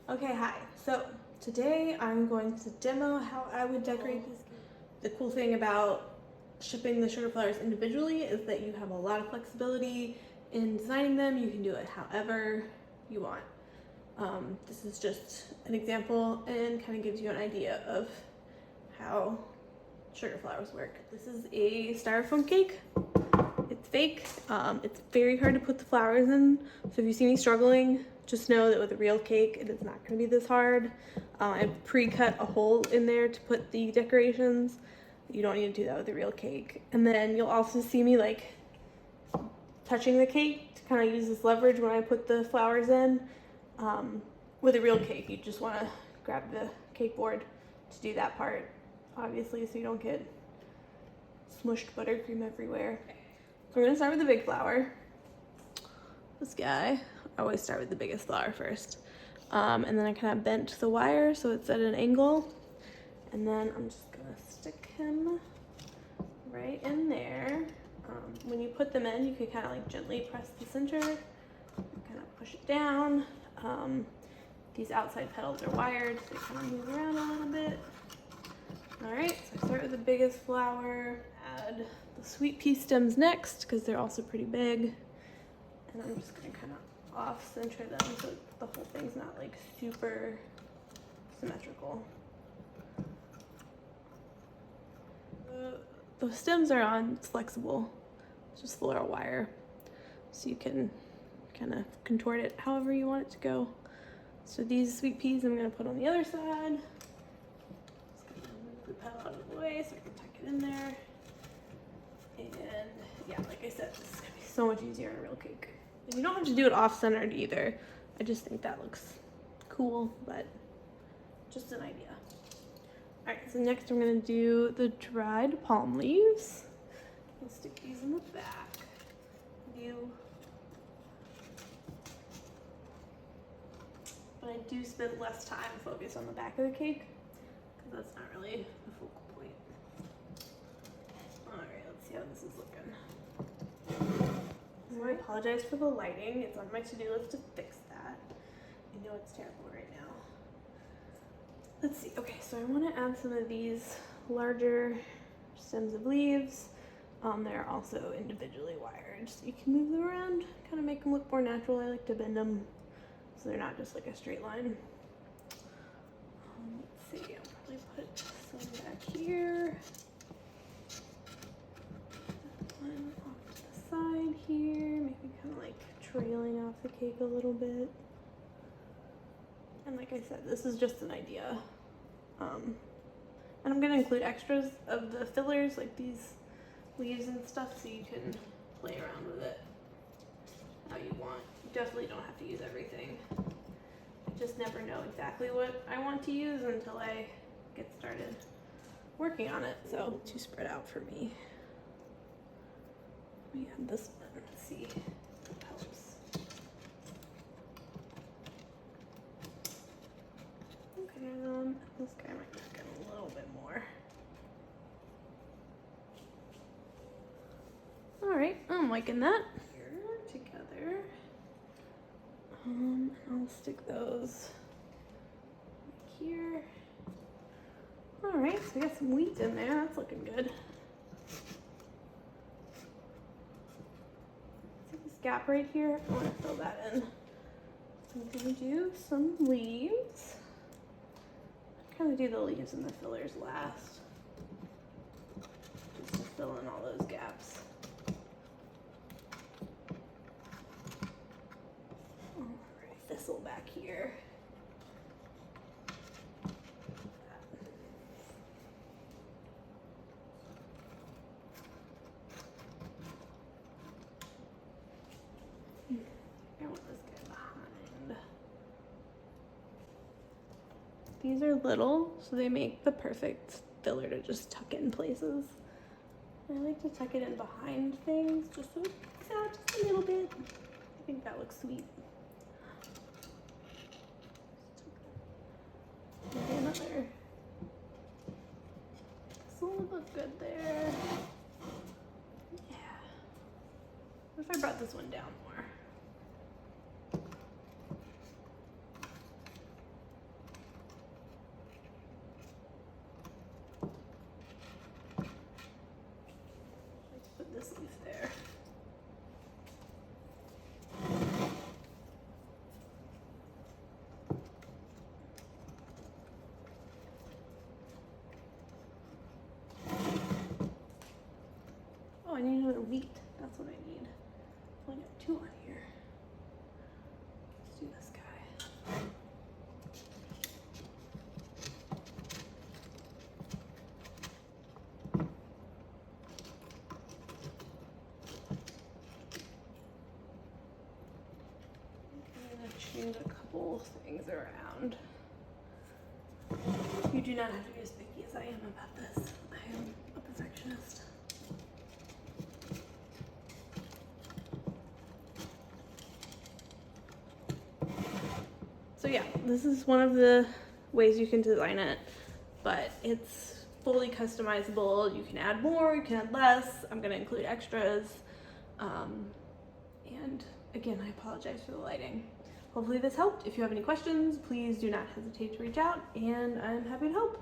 Okay, hi. So today I'm going to demo how I would decorate this. The cool thing about shipping the sugar flowers individually is that you have a lot of flexibility in designing them. You can do it however you want. This is just an example and kind of gives you an idea of how sugar flowers work. This is a styrofoam cake. It's fake. It's very hard to put the flowers in. So if you see me struggling, just know that with a real cake, it is not going to be this hard. I've pre-cut a hole in there to put the decorations. You don't need to do that with a real cake. And then you'll also see me like touching the cake to kind of use this leverage when I put the flowers in. With a real cake, you just want to grab the cake board to do that part, obviously, so you don't get smushed buttercream everywhere. So we're gonna start with the big flower. This guy, I always start with the biggest flower first. And then I kind of bent the wire so it's at an angle. And then I'm just gonna stick him right in there. When you put them in, you can kind of like gently press the center, kind of push it down. These outside petals are wired, so they kind of move around a little bit. All right, so I start with the biggest flower, add the sweet pea stems next because they're also pretty big. And I'm just gonna kind of off center them so the whole thing's not like super symmetrical. The stems are on, it's flexible, it's just floral wire. So you can kind of contort it however you want it to go. So these sweet peas I'm gonna put on the other side. Just gonna move the petal out of the way so I can tuck it in there. And yeah, like I said, this is gonna be so much easier on a real cake. And you don't have to do it off-centered either. I just think that looks cool, but just an idea. All right, so next I'm gonna do the dried palm leaves. I'll stick these in the back. But I do spend less time focused on the back of the cake because that's not really the focal point. All right, let's see how this is looking. So I apologize for the lighting. It's on my to-do list to fix that. I know it's terrible right now. Let's see. Okay, so I want to add some of these larger stems of leaves. They're also individually wired, so you can move them around, kind of make them look more natural. I like to bend them so they're not just like a straight line. Let's see. I'll probably put some back here. One off to the side here, maybe kind of like trailing off the cake a little bit. And like I said, this is just an idea. And I'm gonna include extras of the fillers, like these leaves and stuff, so you can play around with it how you want. You definitely don't have to use everything. I just never know exactly what I want to use until I get started working on it. So too spread out for me. We have this one. Let's see if it helps. Okay, this guy might just get a little bit more. All right, I'm liking that. Here together. I'll stick those right here. All right, so we got some wheat in there. That's looking good. See this gap right here? I want to fill that in. So I'm gonna do some leaves. Kind of do the leaves and the fillers last, just to fill in all those gaps. All right, thistle back here. I want this guy behind. These are little, so they make the perfect filler to just tuck in places. I like to tuck it in behind things just so it's out just a little bit. I think that looks sweet. Maybe another. This will look good there. Yeah. What if I brought this one down more? delete. That's what I need. I only got 2 on here. Let's do this guy. I'm gonna change a couple things around. You do not have to be as picky as I am about this. I am a perfectionist. So yeah, this is one of the ways you can design it, but it's fully customizable. You can add more, you can add less. I'm gonna include extras. And again, I apologize for the lighting. Hopefully this helped. If you have any questions, please do not hesitate to reach out, and I'm happy to help.